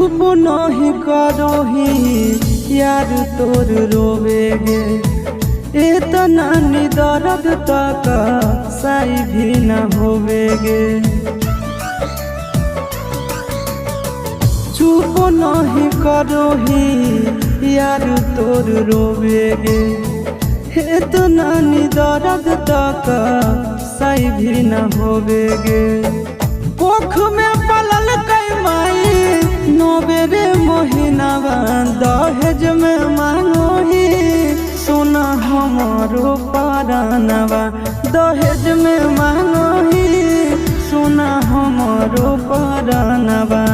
चुप नहीं करोही यार तोर रोवेगे, इतना नी दर्द तक सही भी न होवेगे। चुप नहीं करोही यार तोर रोवेगे, इतना नी दर्द तक सही भी न होवेगे। कोख में पलल कई माई नोबेरे मोहिनावा, दहेज में मांगोही सोना हमारो परानवा। दहेज में मांगोही सोना हमारो परानवा।